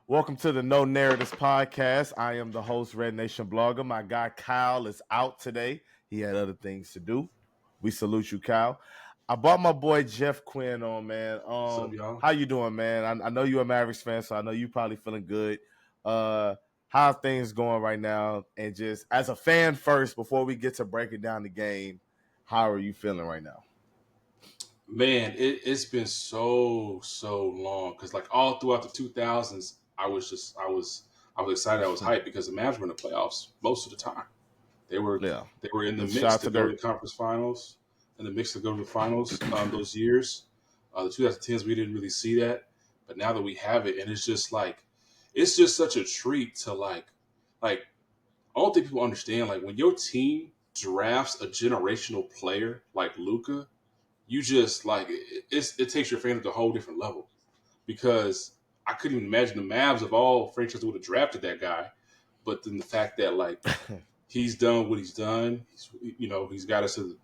Welcome to the No Narratives podcast. I am the host, Red Nation Blogger. My guy Kyle is out today. He had other things to do. We salute you, Kyle. I brought my boy Jeff Quinn on, man. What's up, y'all? How you doing, man? I know you're a Mavericks fan, so I know you probably feeling good. How are things going right now? And just as a fan first, before we get to breaking down the game, how are you feeling right now? Man, it's been so long because like all throughout the 2000s, I was excited, I was hyped because the Mavs were in the playoffs most of the time. They were Yeah. they were in the mix Shout to to go to their the conference finals, in the mix to go to the finals those years. The 2010s we didn't really see that, but now that we have it, and it's just such a treat to like I don't think people understand like when your team drafts a generational player like Luca, you just like it takes your fandom to a whole different level because I couldn't even imagine the Mavs of all franchises would have drafted that guy, but then the fact that like he's done what he's done, he's got us to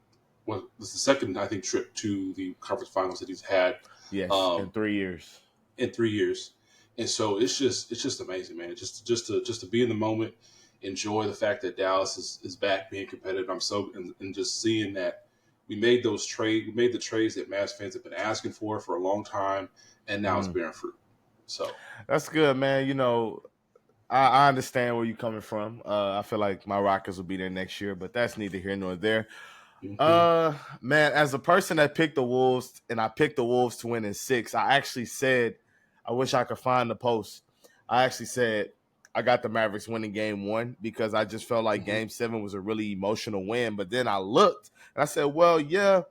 this is the second I think trip to the conference finals that he's had yes, in um, 3 years. in 3 years, and so it's just amazing, man. Just to be in the moment, enjoy the fact that Dallas is back being competitive. I'm so and just seeing that we made the trades that Mavs fans have been asking for a long time, and now it's bearing fruit. So That's good, man. I understand where you're coming from. I feel like my Rockets will be there next year, but that's neither here nor there. mhm. Man, as a person that picked the Wolves and I picked the Wolves to win in 6, I actually said, I wish I could find the post. I actually said I got the Mavericks winning game 1 because I just felt like Mhm. game 7 was a really emotional win. But then I looked and I said, well, yeah,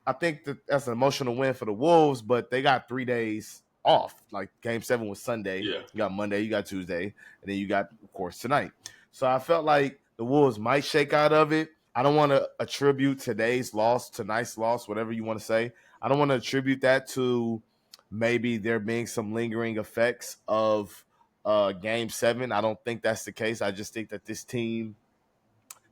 I think that's an emotional win for the Wolves, but they got 3 days off. Like game 7 was Sunday. Yeah, You got Monday, you got Tuesday, and then you got, of course, tonight. So I felt like the Wolves might shake out of it. I don't want to attribute tonight's loss, whatever you want to say. I don't want to attribute that to maybe there being some lingering effects of game 7. I don't think that's the case. I just think that this team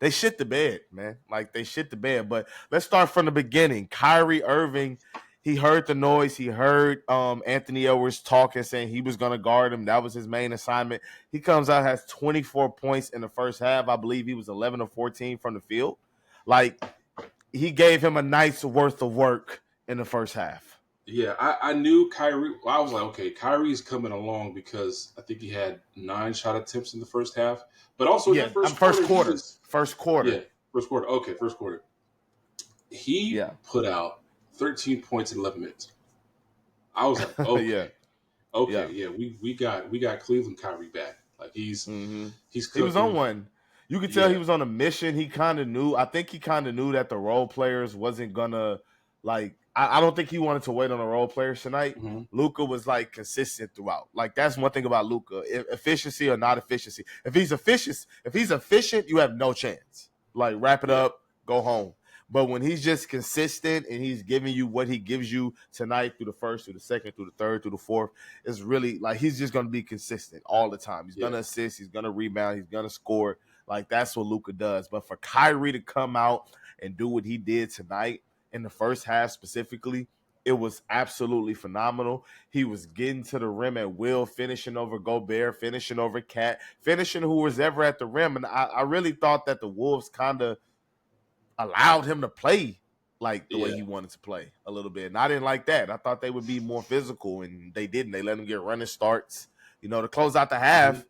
they shit the bed, man. Like they shit the bed. But let's start from the beginning. Kyrie Irving, he heard the noise. He heard Anthony Edwards talking, saying he was going to guard him. That was his main assignment. He comes out, has 24 points in the first half. I believe he was 11 or 14 from the field. Like he gave him a night's worth of work in the first half. yeah. I knew Kyrie. I was like, okay, Kyrie's coming along because I think he had 9 shot attempts in the first half, but also in Yeah, that I'm first first quarter he quarter. was First yeah, quarter. first quarter. Okay, first quarter. He Yeah. put out 13 points in 11 minutes. I was like, okay, Yeah. okay, Yeah. yeah, we got Cleveland Kyrie back. Like hmm he's He was on cooking. one. You could tell he Yeah, was on a mission. He kind of knew. I think he kind of knew that the role players wasn't gonna like. I don't think he wanted to wait on the role players tonight. hmm Luca was like consistent throughout. Like that's one thing about Luca: efficiency or not efficiency. If he's efficient, you have no chance. Like wrap it yeah, up, go home. But when he's just consistent and he's giving you what he gives you tonight through the first, through the second, through the third, through the fourth, it's really like he's just going to be consistent all the time. He's going yeah. to assist, he's going to rebound, he's going to score. Like that's what Luka does. But for Kyrie to come out and do what he did tonight in the first half specifically, it was absolutely phenomenal. He was getting to the rim at will, finishing over Gobert, finishing over Cat, finishing who was ever at the rim. And I really thought that the Wolves kind of allowed him to play like the way Yeah. he wanted to play a little bit. And I didn't like that. I thought they would be more physical, and they didn't. They let him get running starts. To close out the hmm half.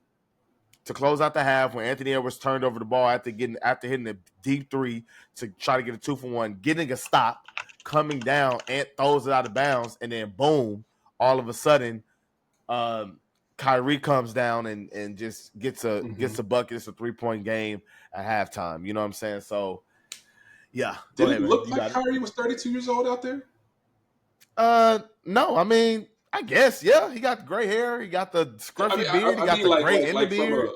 To close out the half, when Anthony Edwards turned over the ball after hitting a deep three to try to get a 2-for-1, getting a stop, coming down, and throws it out of bounds, and then boom, all of a sudden, um, Kyrie comes down and just gets a hmm gets a bucket. It's a 3-point game at halftime. You know what I'm saying? So yeah, go Did it ahead, man. look You like got it. Kyrie was 32 years old out there? No, I mean, I guess, yeah. He got the gray hair, he got the I scruffy mean, I, beard, he I got mean, the gray in the like beard.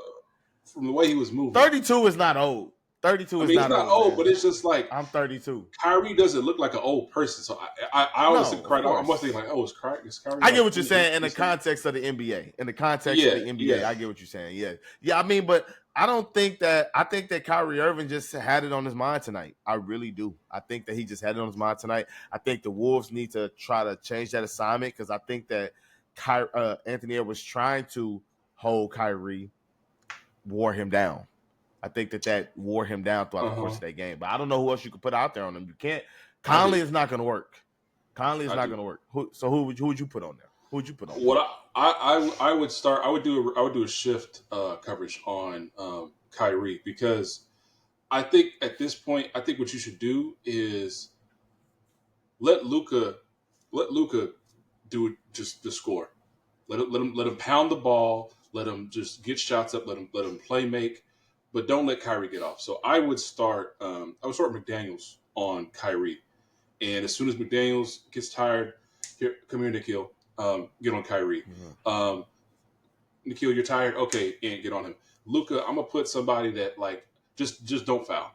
from the way he was moving. 32 is not old. 32 I is mean, he's not not old, old, man. but it's just like I'm 32. Kyrie doesn't look like an old person. So I always No, think of I'm almost thinking course. like, oh, is Kyrie I get like what you're saying in the 27? context of the NBA. In the context of Yeah, the NBA, yeah, I get what you're saying. Yeah. Yeah, I mean, but I don't think that I think that Kyrie Irving just had it on his mind tonight. I really do. I think that he just had it on his mind tonight. I think the Wolves need to try to change that assignment because I think that Anthony was trying to hold Kyrie wore him down. I think that wore him down throughout the course of that game. But I don't know who else you could put out there on him. You can't. Conley is not going to work. Conley is not going to work. Who would you put on there? Who would you put on? What I would start. I would do a shift coverage on Kyrie, because I think at this point, I think what you should do is let Luka do it, just the score. Let him pound the ball. Let him just get shots up. Let him play make, but don't let Kyrie get off. So I would start McDaniels on Kyrie, and as soon as McDaniels gets tired, come here, Nikhil, get on Kyrie. Mm-hmm. Nikhil, you're tired, okay, and get on him. Luka, I'm gonna put somebody that like just don't foul.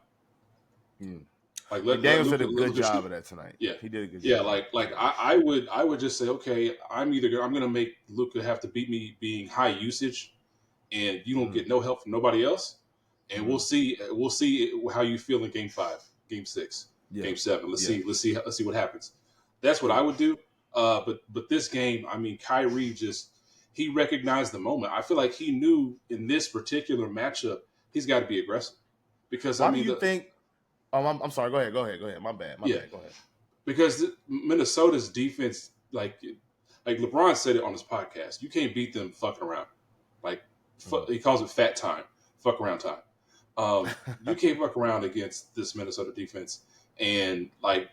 Like McDaniels did a good job of that tonight. Yeah, he did a good job. Yeah, like I would just say, okay, I'm gonna make Luka have to beat me being high usage, and you don't get no help from nobody else, and we'll see how you feel in Game 5, Game 6, Game 7. Let's see what happens. That's what I would do. But this game, I mean, Kyrie he recognized the moment. I feel like he knew in this particular matchup he's got to be aggressive, because why do you think? Oh, I'm sorry. Go ahead. My bad. Go ahead. Because Minnesota's defense, like LeBron said it on his podcast, you can't beat them fucking around. Like he calls it fat time, fuck around time. You can't fuck around against this Minnesota defense, and like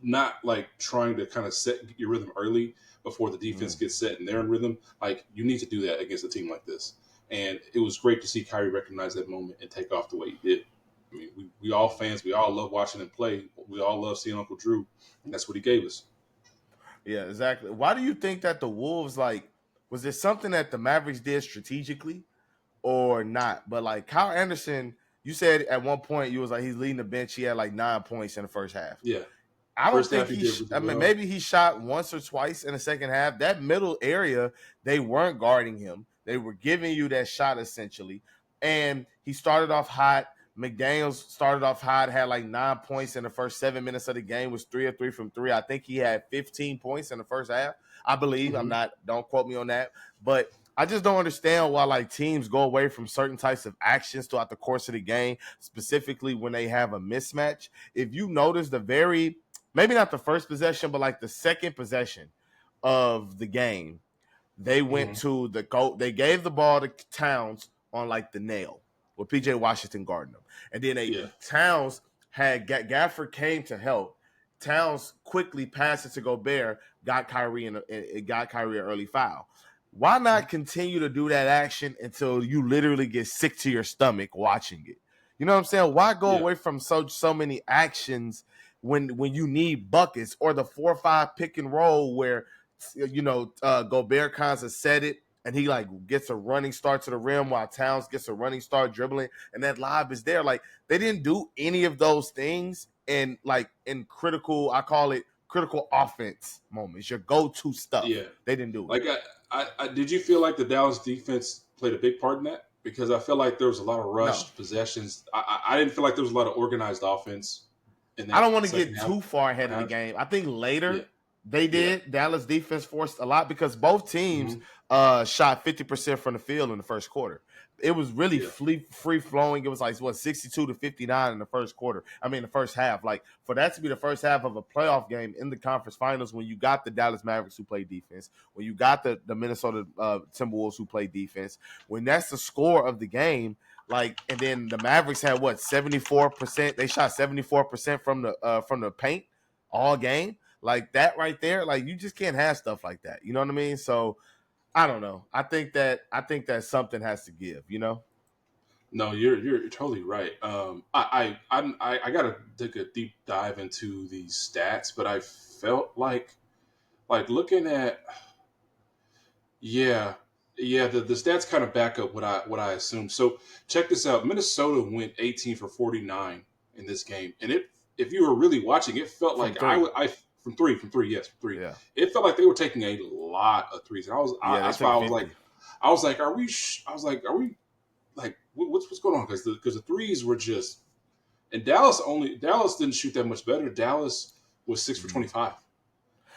not like trying to kind of set your rhythm early before the defense gets set and they're in rhythm. Like you need to do that against a team like this. And it was great to see Kyrie recognize that moment and take off the way he did. I mean, we all fans, we all love watching him play. We all love seeing Uncle Drew, and that's what he gave us. Yeah, exactly. Why do you think that the Wolves, like, was there something that the Mavericks did strategically or not? But like Kyle Anderson, you said at one point you was like he's leading the bench. He had like 9 points in the first half. Yeah. I don't think maybe he shot once or twice in the second half. That middle area, they weren't guarding him. They were giving you that shot essentially. And he started off hot. McDaniels started off hot, had like 9 points in the first 7 minutes of the game, was 3 of 3 from 3. I think he had 15 points in the first half, I believe. Don't quote me on that. But I just don't understand why like teams go away from certain types of actions throughout the course of the game, specifically when they have a mismatch. If you notice maybe not the first possession, but like the second possession of the game, they went to they gave the ball to Towns on like the nail with PJ Washington guarding them. And then Towns had Gafford came to help. Towns quickly passed it to Gobert, got Kyrie an early foul. Why not continue to do that action until you literally get sick to your stomach watching it? You know what I'm saying? Why go away from so many actions when you need buckets, or the 4-5 pick and roll where Gobert kind of set it and he like gets a running start to the rim while Towns gets a running start dribbling, and that lob is there. Like they didn't do any of those things in critical, I call it critical offense moments, your go-to stuff. Yeah, they didn't do it. Like I did you feel like the Dallas defense played a big part in that? Because I feel like there was a lot of rushed possessions. I didn't feel like there was a lot of organized offense. I don't want to get too far ahead of the game. I think later they did. Yeah. Dallas defense forced a lot because both teams shot 50% from the field in the first quarter. It was really free flowing. It was like 62 to 59 in the first quarter. I mean, the first half. Like for that to be the first half of a playoff game in the conference finals, when you got the Dallas Mavericks who play defense, when you got the Minnesota Timberwolves who play defense, when that's the score of the game. Like, and then the Mavericks had 74%. They shot 74% from the paint all game. Like that right there. Like you just can't have stuff like that. You know what I mean? So I don't know. I think that something has to give. You know? No, you're totally right. I gotta take a deep dive into these stats, but I felt like looking at the stats kind of back up what I assumed. So check this out. Minnesota went 18 for 49 in this game, and if you were really watching, it felt like from three. Yeah. It felt like they were taking a lot of threes, and that's why I was like, are we like what's going on? Because the threes were just, and Dallas didn't shoot that much better. Dallas was 6 for 25.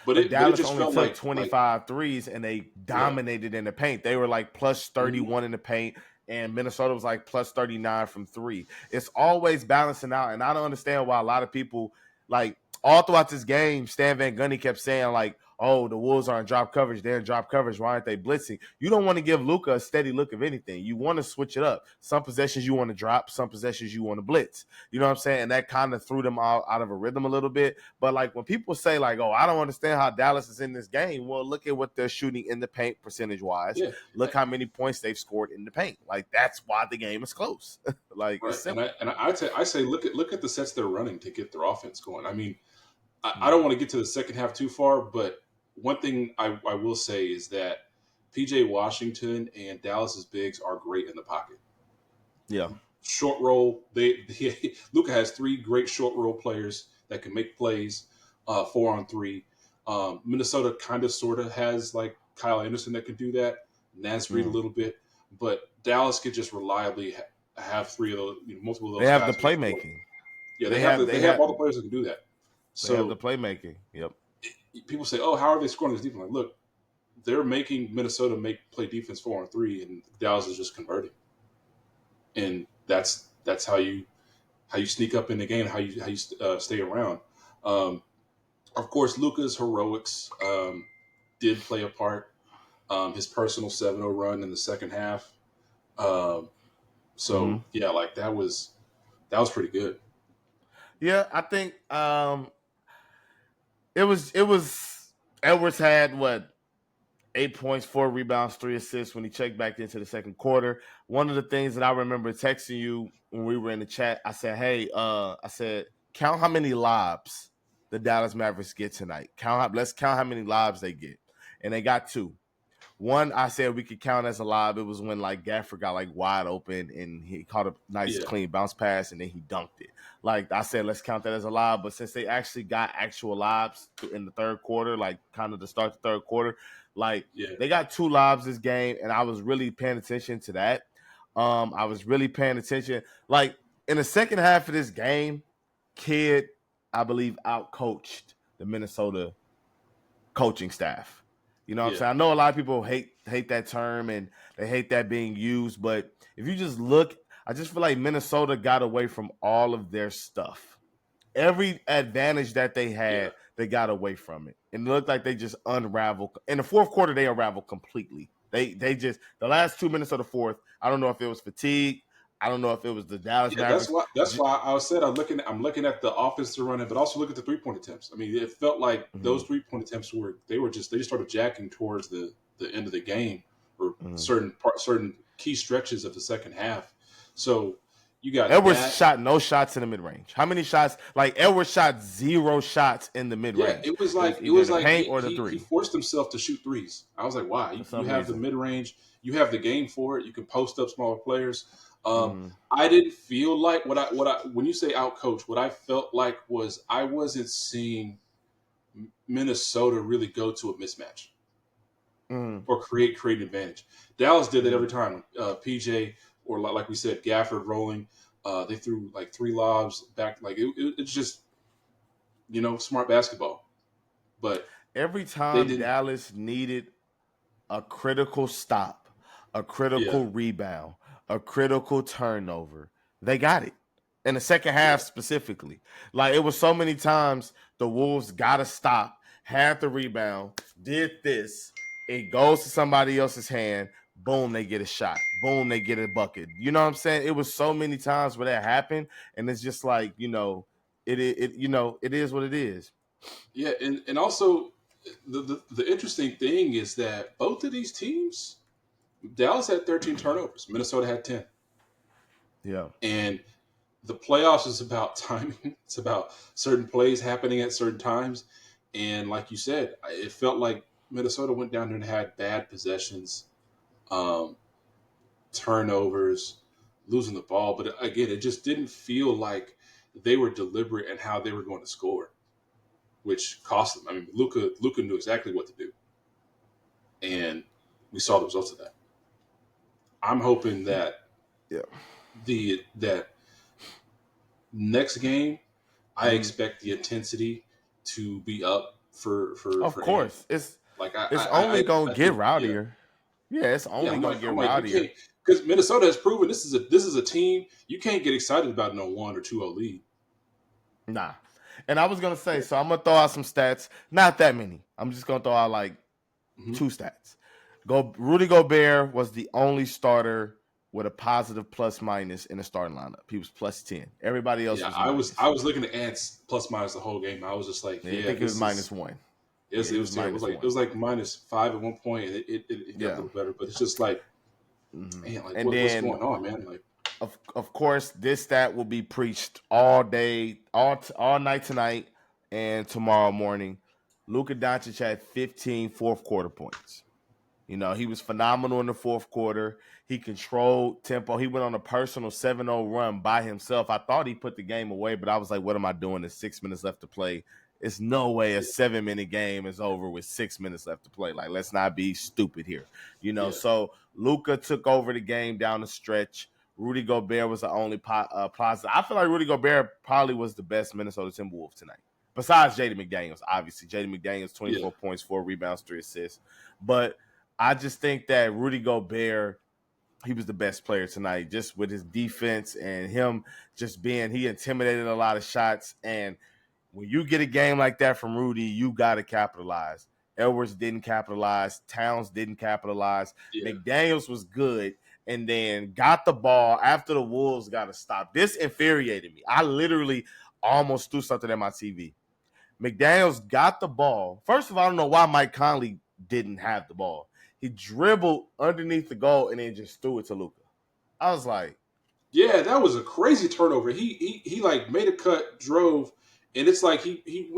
but but it Dallas just only felt took like 25 threes and they yeah. dominated in the paint. They were like plus Mhm. 31 in the paint, and Minnesota was like plus 39 from three. It's always balancing out, and I don't understand why a lot of people like all throughout this game, Stan Van Gundy kept saying like, "Oh, the Wolves are in drop coverage. They're in drop coverage. Why aren't they blitzing?" You don't want to give Luka a steady look of anything. You want to switch it up. Some possessions you want to drop, some possessions you want to blitz. You know what I'm saying? And that kind of threw them out of a rhythm a little bit. But like when people say like, "Oh, I don't understand how Dallas is in this game," well, look at what they're shooting in the paint percentage wise. Yeah, Look how many points they've scored in the paint. Like that's why the game is close. Like it's right. simple. I say look at the sets they're running to get their offense going. I mean, I Mm. don't want to get to the second half too far, but one thing I will say is that PJ Washington and Dallas's bigs are great in the pocket. Yeah. Short roll, Luka has three great short roll players that can make plays, 4-on-3. Minnesota kind of sort of has like Kyle Anderson that can do that, Naz Reid a Mm. little bit, but Dallas could just reliably have three of those, multiple of They those have the guys on the floor. playmaking. Yeah, They have they they have have all the players that can do that. they have the So playmaking. Yep. people say, "Oh, how are they scoring this defense?" Like, look, they're making Minnesota play defense 4-on-3, and Dallas is just converting, and that's how you sneak up in the game, how you stay around. Um, of course, Luka's heroics did play a part. His personal 7-0 run in the second half. Um, Mm-hmm. so yeah, like that was pretty good. Yeah, I think it was Edwards had what 8 points, 4 rebounds, 3 assists when he checked back into the second quarter. One of the things that I remember texting you when we were in the chat, I said, "Hey, I said, count how many lobs the Dallas Mavericks get tonight. Let's count how many lobs they get." And they got two. One I said we could count as a lob. It was when like Gafford got like wide open and he caught a nice Yeah, clean bounce pass and then he dunked it. Like I said, let's count that as a lob. But since they actually got actual lobs in the third quarter, like kind of to start the third quarter, like yeah, they got two lobs this game, and I was really paying attention to that. I was really paying attention. Like in the second half of this game, Kid, I believe, outcoached the Minnesota coaching staff. You know what I'm yeah, saying? I know a lot of people hate that term and they hate that being used, but if you just look, I just feel like Minnesota got away from all of their stuff. Every advantage that they yeah. had, they got away from it. And it looked like they just unraveled. In the fourth quarter, they unraveled completely. They just the last 2 minutes of the fourth, I don't know if it was fatigue. I don't know if it was the Dallas Yeah, Mavericks. that's why I said I'm looking at the offense to run it, but also look at the 3-point attempts. I mean, it felt like those Mhm, 3-point attempts they just started jacking towards the end of the game or mhm. certain key stretches of the second half. So you got Edwards that. shot no shots in the mid range. How many shots? Like Edwards shot 0 shots in the mid Yeah, range. It was it either was the like paint or the he three forced himself to shoot threes. I was like, wow, for you some have the reason. mid range, you have the game for it. You can post up smaller players. Mm, I didn't feel like what I when you say out coach, what I felt like was I wasn't seeing Minnesota really go to a mismatch mm, or create advantage. Dallas did that every mm. time. PJ or like we said, Gafford rolling. They threw like three lobs back. Like it's just smart basketball. But Every they time didn't. Dallas needed a critical stop, a Yeah, critical rebound, a critical turnover, they got it. In the second half yeah, specifically. Like it was so many times the Wolves got to stop, had the rebound, did this, it goes to somebody else's hand, boom, they get a shot. Boom, they get a bucket. You know what I'm saying? It was so many times where that happened and it's just like, it is what it is. yeah, and also the interesting thing is that both of these teams, Dallas had 13 turnovers, Minnesota had 10, Yeah. and the playoffs is about timing. It's about certain plays happening at certain times. And like you said, it felt like Minnesota went down there and had bad possessions, um, turnovers, losing the ball. But again, it just didn't feel like they were deliberate in how they were going to score, which cost them. I mean, Luca knew exactly what to do, and we saw the results of that. I'm hoping that Yeah. that next game I Mm-hmm. expect the intensity to be up Of for Ant. course, it's Like it's only gonna I get think rowdier. Yeah, it's yeah, only gonna get I'm like you rowdier. can't, because Minnesota has proven this is a team you can't get excited about no 1 or 2-0 lead. Nah. And I was gonna say, so I'm gonna throw out some stats. Not that many. I'm just gonna throw out like Mm-hmm. 2 stats. Rudy Gobert was the only starter with a positive plus minus in the starting lineup. He was plus 10. Everybody else Yeah, was minus. I was looking at Ants plus minus the whole game. I was just like, Yeah, I yeah, think it was this is -1. Yeah, yes, he was it was minus like one. -5 at one point, and it got a Yeah. little better. But it's just like, Mm-hmm. man, like And what's then going on, man? Like, of course, this stat will be preached all day, all night tonight, and tomorrow morning. Luka Doncic had 15 fourth quarter points. You know, he was phenomenal in the fourth quarter. He controlled tempo. He went on a personal 7-0 run by himself. I thought he put the game away, but I was like, what am I doing? There's 6 minutes left to play. It's no way a 7-minute game is over with 6 minutes left to play. Like, let's not be stupid here. You know, yeah, so Luka took over the game down the stretch. Rudy Gobert was the only positive. I feel like Rudy Gobert probably was the best Minnesota Timberwolves tonight. Besides Jaden McDaniels, obviously. Jaden McDaniels, yeah, 24 points, 4 rebounds, 3 assists. But I just think that Rudy Gobert, he was the best player tonight, just with his defense and him just being, he intimidated a lot of shots. And when you get a game like that from Rudy, you got to capitalize. Edwards didn't capitalize. Towns didn't capitalize. yeah, McDaniels was good and then got the ball after the Wolves got to stop. This infuriated me. I literally almost threw something at my TV. McDaniels got the ball. First of all, I don't know why Mike Conley didn't have the ball. He dribbled underneath the goal and then just threw it to Luka. I was like, yeah. That was a crazy turnover. He like made a cut, drove, and it's like he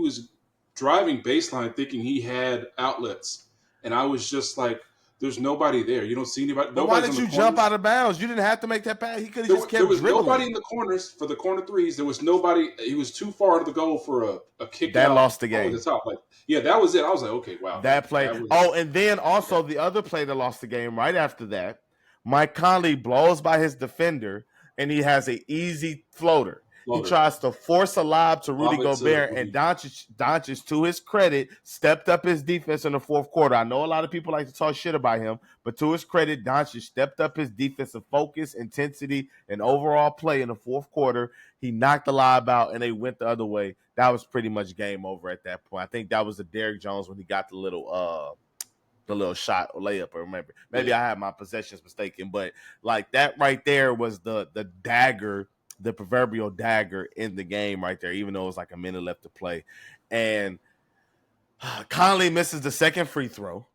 was driving baseline thinking he had outlets, and I was just like, there's nobody there. You don't see anybody. but why Nobody's on did the you jump corners. out of bounds? You didn't have to make that pass. He could have There, just there kept was nobody dribbling. in the corners for the corner threes. There was nobody. He was too far to the goal for a kick That out lost the over the game. top. Like, yeah, that was it. I was like, okay, wow, That play. that was Oh, and then also the other play that lost the game right after that, Mike Conley blows by his defender and he has an easy floater. He floater. tries to force a lob to Rudy Lob it to Gobert, and Rudy. Doncic, to his credit, stepped up his defense in the fourth quarter. I know a lot of people like to talk shit about him, but to his credit, Doncic stepped up his defensive focus, intensity, and overall play in the fourth quarter. He knocked the lob out, and they went the other way. That was pretty much game over at that point. I think that was the Derrick Jones when he got the little shot or layup, or remember. Maybe Yeah, I have my possessions mistaken, but like that right there was the dagger, the proverbial dagger in the game right there, even though it was like a minute left to play. And Conley misses the second free throw.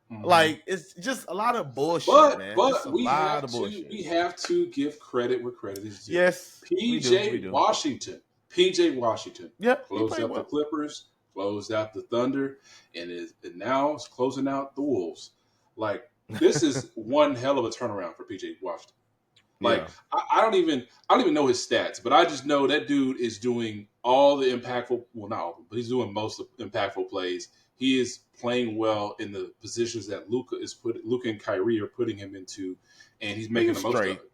hmm Like, it's just a lot of bullshit, man. Just but a lot of we bullshit. have to give credit where credit is due. Yes, we do. We PJ do. Washington, PJ Washington Yep, he closed played out the well. Clippers, closed out the Thunder, and now is closing out the Wolves. Like, this is one hell of a turnaround for PJ Washington. Like, Yeah. I don't even know his stats, but I just know that dude is doing all the impactful, well, not all of them, but he's doing most of the impactful plays. He is playing well in the positions that Luka and Kyrie are putting him into, and he's He making was the most of straight. it.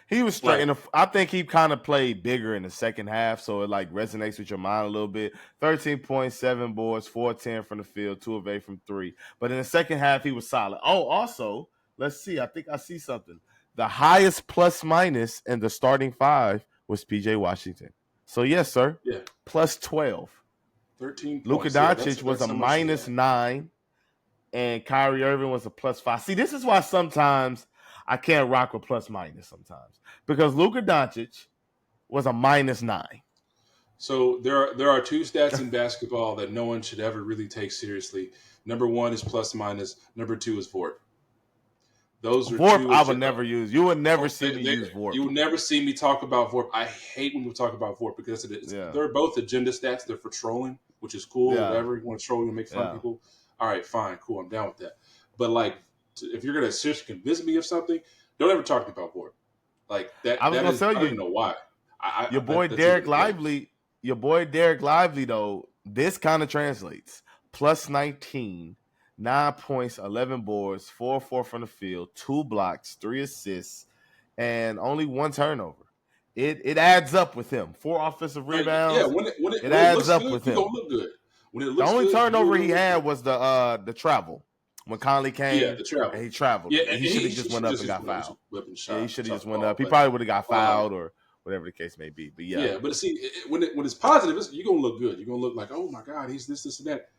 He was straight. Like, And I think he kind of played bigger in the second half, so it like resonates with your mind a little bit. 13.7 boards, 4-10 from the field, 2 of 8 from 3. But in the second half, he was solid. Oh, also, let's see. I think I see something. The highest plus minus in the starting 5 was PJ Washington. So, yes, sir, yeah, plus 12. 13 Luka points. Yeah, Doncic was that's a how much he had. -9, and Kyrie Irving was a +5. See, this is why sometimes I can't rock with plus minus sometimes, because Luka Doncic was a -9. So there are two stats in basketball that no one should ever really take seriously. Number one is plus minus. Number two is VORP. Those are Vorp, two. I would never use. You would never Oh, see me use Vorp. you will never see me talk about VORP. I hate when we talk about VORP because Yeah, they're both agenda stats. They're for trolling, which is cool. yeah, Whatever you want to troll, you want to make fun of yeah. people. All right, fine, cool. I'm down with that. But like, if you're gonna seriously convince me of something, don't ever talk about VORP. Like that. I was That gonna is. tell I don't you, even know why. your boy That's just Derek ridiculous. Lively, your boy Derek Lively though. This kind of translates: plus 19, 9 points, 11 boards, 4-4 from the field, 2 blocks, 3 assists, and only 1 turnover. It adds up with him. 4 offensive Yeah, rebounds. It when it adds looks up good, with you gonna him. look good. when it The looks only good, you turnover will he look had good. was the travel when Conley Yeah, came the travel. and he traveled. Yeah, And and he should have he just should went up just and use got one of his fouled. weapon Yeah, he shot should have shot just went call. up. He probably would have got Um, fouled or whatever the case may be. But yeah, yeah, but see, when it's positive, you're gonna look good. You're gonna look like, oh my god, he's this, and that.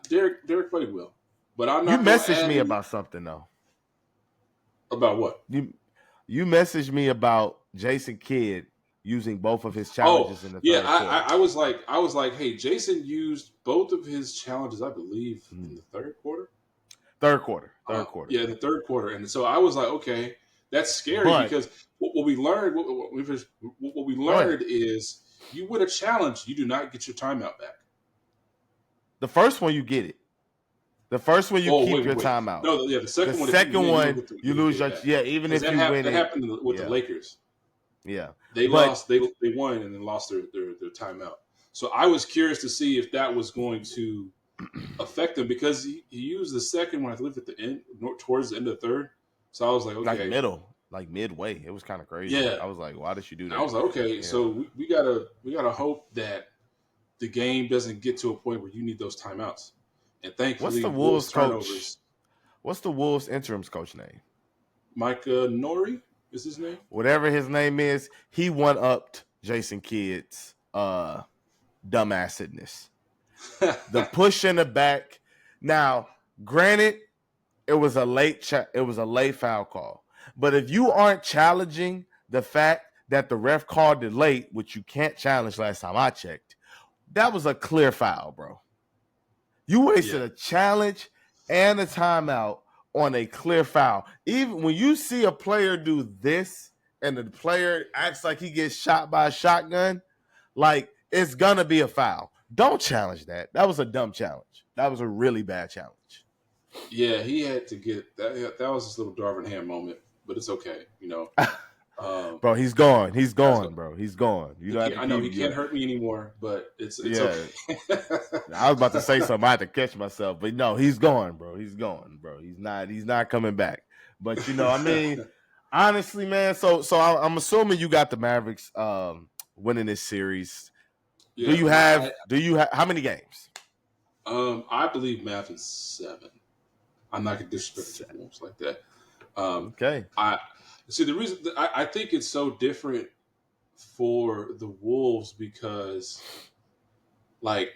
Derek played well, but I'm you not gonna messaged add me any about something though. about what. You messaged me about Jason Kidd using both of his Oh challenges in the yeah, third quarter. I was like, hey, Jason used both of his challenges, I believe, in the third quarter. Third quarter. Third quarter. Yeah, in the third quarter, and so I was like, okay, that's scary But because what we learned, what we go ahead. learned is you win a challenge, you do not get your timeout back. The first one you get it. The first one you Oh keep wait, your wait, wait. timeout. No, yeah, the The second one, if you second win, one you you don't lose get it your back even because if you win that it. happened with the Yeah. Lakers. Yeah. They But lost. They won and then lost their timeout. So I was curious to see if that was going to affect them because he used the second one, I believe, at the end, towards the end of the third. So I was like, like okay, middle, like midway. It was kind of crazy. yeah. I was like, why did you do And I that? was like, okay, Yeah. so we gotta hope that the game doesn't get to a point where you need those timeouts. And What's the thankfully, Wolves Wolves coach? turnovers. What's the Wolves interims coach name? Mike Nori is his name. Whatever his name is, he one upped Jason Kidd's dumbassedness. The push in the back. Now, granted, it was a late foul call. But if you aren't challenging the fact that the ref called it late, which you can't challenge last time I checked, that was a clear foul, bro. You wasted a challenge and a timeout on a clear foul. Even when you see a player do this and the player acts like he gets shot by a shotgun, like it's gonna be a foul. Don't challenge that. That was a dumb challenge. That was a really bad challenge. Yeah, he had to get that. That was his little Darvin Ham moment, but it's okay, Bro, he's gone. He's That's gone, bro. He's gone. You don't have to I know keep. he can't hurt me anymore, but it's Yeah, okay. I was about to say something. I had to catch myself, but no, he's gone, bro. He's gone, bro. He's not coming back. But I mean, honestly, man. So I'm assuming you got the Mavericks winning this series. Yeah, Do you have how many games? I believe math is 7. I'm not gonna disrespect the Wolves like that. Okay. I see the reason I think it's so different for the Wolves because like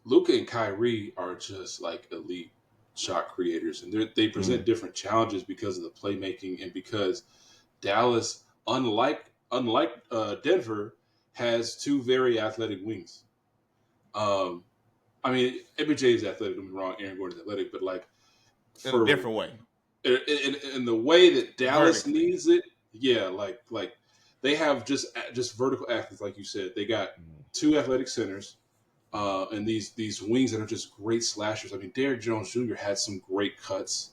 Luka and Kyrie are just like elite shot creators, and they present different challenges because of the playmaking and because Dallas, unlike Denver, has 2 very athletic wings. I mean, MJ is athletic. Don't get me wrong. Aaron Gordon's athletic, but like In a for different way. in the way that Dallas Vertically. needs it, yeah, like they have just vertical athletes, like you said. They got 2 athletic centers, and these wings that are just great slashers. I mean, Derrick Jones Jr. had some great cuts,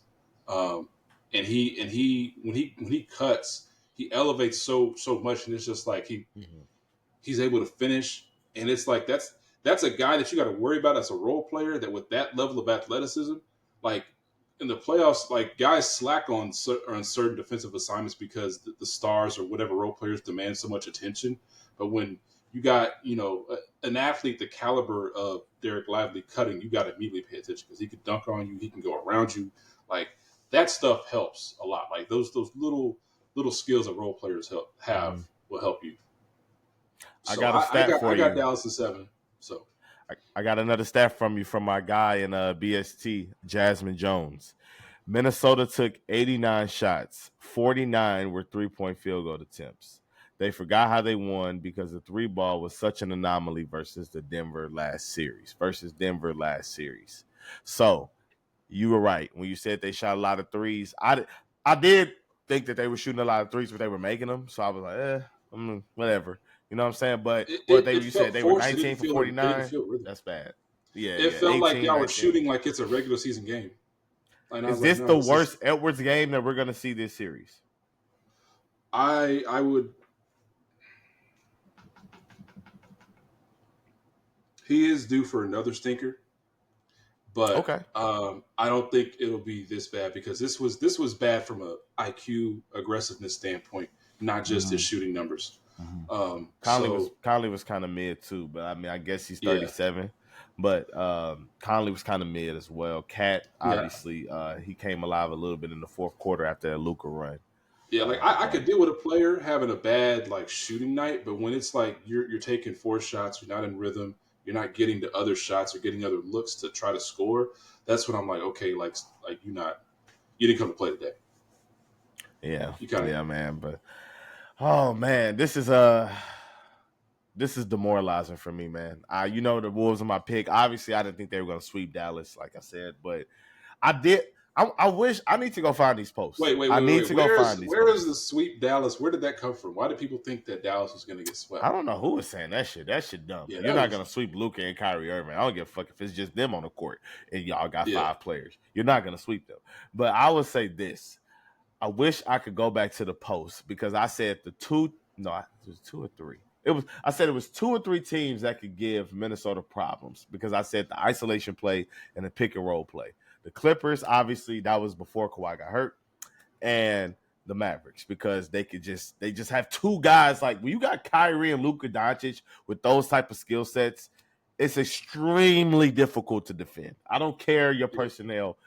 and he when he cuts, he elevates so much, and it's just like he's able to finish, and it's like that's a guy that you got to worry about as a role player. That with that level of athleticism, like in the playoffs, like guys slack on certain defensive assignments because the stars or whatever role players demand so much attention. But when you got an athlete the caliber of Derek Lively cutting, you got to immediately pay attention because he can dunk on you, he can go around you, like that stuff helps a lot. Like those little skills that role players will help you. I So got a stat for I got you. Dallas in 7. So I got another stat from you from my guy in BST, Jasmine Jones. Minnesota took 89 shots. 49 were 3-point field goal attempts. They forgot how they won because the 3 ball was such an anomaly versus Denver last series. So you were right when you said they shot a lot of threes. I did think that they were shooting a lot of threes, but they were making them. So I was like, whatever. You know what I'm saying? But it you said felt they were forced. It 19 didn't for feel. It didn't 49. feel rhythm. That's bad. Yeah, It felt like 18, y'all were 19. shooting like it's a regular season game. And I Is was like, this no, the this is. worst Edwards game that we're going to see this series? I would. He is due for another stinker, but Okay. I don't think it'll be this bad because this was bad from a IQ aggressiveness standpoint, not just his shooting numbers. Conley was kind of mid too, but I mean, I guess he's Yeah, 37. But Conley was kind of mid as well. Cat, yeah, obviously, he came alive a little bit in the fourth quarter after that Luka run. yeah. Like I could deal with a player having a bad like shooting night, but when it's like you're taking 4 shots, you're not in rhythm, you're not getting the other shots or getting other looks to try to score. That's when I'm like, okay, like you didn't come to play today. Yeah, You kind of yeah, man. But oh man, this is demoralizing for me, man. The Wolves are my pick. Obviously, I didn't think they were going to sweep Dallas, like I said, but I did. I wish I need to go find these posts. wait. I need to go find these Where posts. is the sweep Dallas? Where did that come from? Why did people think that Dallas was going to get swept? I don't know who was saying that shit. That shit dumb. Yeah, You're not gonna sweep Luka and Kyrie Irving. I don't give a fuck if it's just them on the court and y'all got yeah. 5 players. You're not gonna sweep them. But I would say this. I wish I could go back to the post because I said it was 2 or 3. I said it was 2 or 3 teams that could give Minnesota problems because I said the isolation play and the pick and roll play. The Clippers, obviously, that was before Kawhi got hurt, and the Mavericks because they just have 2 guys like when you got Kyrie and Luka Doncic with those type of skill sets, it's extremely difficult to defend. I don't care your personnel.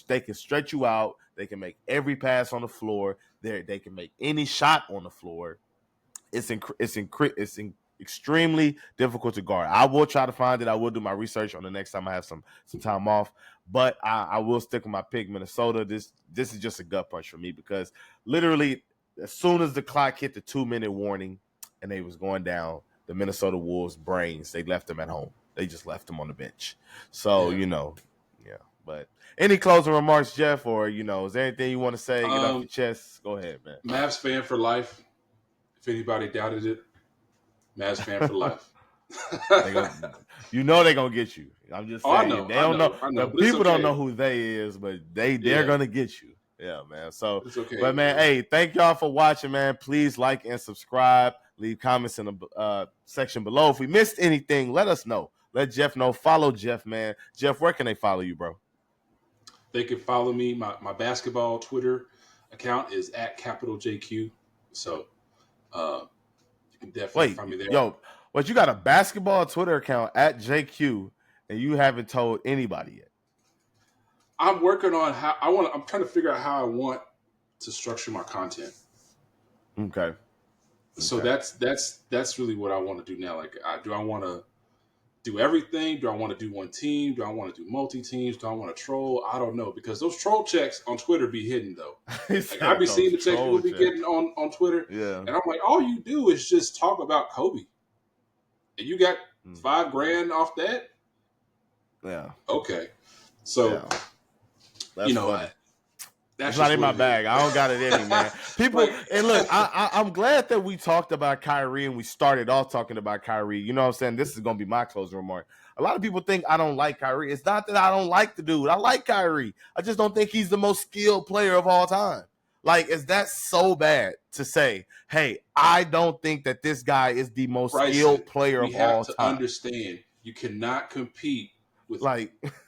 They can stretch you out. They can make every pass on the floor. They can make any shot on the floor. It's extremely difficult to guard. I will try to find it. I will do my research on the next time I have some time off. But I will stick with my pick, Minnesota. This is just a gut punch for me because literally as soon as the clock hit the 2-minute warning and they was going down, the Minnesota Wolves brains, they left them at home. They just left them on the bench. So, yeah. But any closing remarks, Jeff, or, is there anything you want to say? Get off your chest. Go ahead, man. Mavs fan for life. If anybody doubted it, Mavs fan for life. they're gonna get you. I'm just saying. They don't know. The people don't know who they is, but they're gonna get you. Yeah, man. So, it's okay. But man, hey, thank y'all for watching, man. Please like and subscribe. Leave comments in the section below. If we missed anything, let us know. Let Jeff know. Follow Jeff, man. Jeff, where can they follow you, bro? They can follow me. My basketball Twitter account is @JQ. So you can definitely find me there. Yo, but you got a basketball Twitter account @JQ, and you haven't told anybody yet. I'm working on I'm trying to figure out how I want to structure my content. Okay. So that's really what I want to do now. Like, do I want to do everything? Do I want to do one team? Do I want to do multi-teams? Do I want to troll? I don't know, because those troll checks on Twitter be hidden though. Like, I be seeing the checks people be getting on Twitter, and I'm like, all you do is just talk about Kobe, and you got $5,000 off that. Yeah. Okay. So that's funny. That's not in my bag. I don't got it in me, man. People, and look, I'm glad that we talked about Kyrie and we started off talking about Kyrie. You know what I'm saying? This is going to be my closing remark. A lot of people think I don't like Kyrie. It's not that I don't like the dude. I like Kyrie. I just don't think he's the most skilled player of all time. Like, is that so bad to say, hey, I don't think that this guy is the most skilled player of all time? We have to understand, you cannot compete with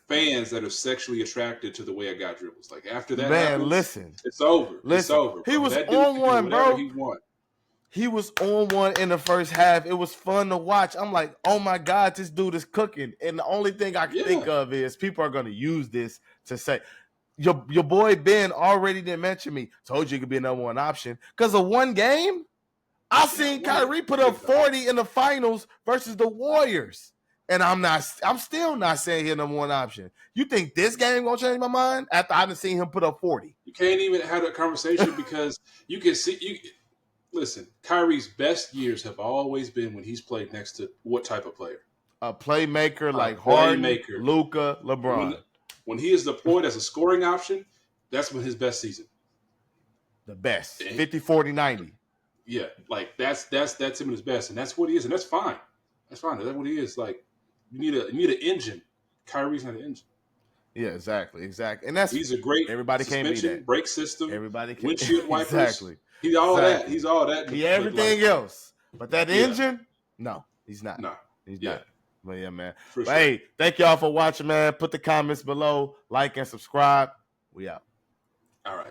fans that are sexually attracted to the way a guy dribbles. Like, after that happens, it's over. It's over. He was on one, bro. He was on one in the first half. It was fun to watch. I'm like, oh my God, this dude is cooking. And the only thing I can think of is people are going to use this to say, your boy Ben already didn't mention me. Told you it could be a number 1 option. Because of one game, I seen Kyrie put up 40 in the finals versus the Warriors. And I'm still not saying he's number 1 option. You think this game gonna change my mind after I done seen him put up 40? You can't even have that conversation because you can see listen, Kyrie's best years have always been when he's played next to what type of player? A playmaker like Harden, Luka, LeBron. When he is deployed as a scoring option, that's when his best season. The best. 50, 40, 90. Yeah, like that's him at his best, and that's what he is, and that's fine. That's fine. That's what he is. Like, you need an engine. Kyrie's not an engine. Yeah, exactly. And he's a great everybody can't be that brake system. Everybody can windshield wipers. Exactly. He's all that. He's all that. He everything else, but that engine, no, he's not. No, he's not. But yeah, man. For sure. Hey, thank y'all for watching, man. Put the comments below, like and subscribe. We out. All right.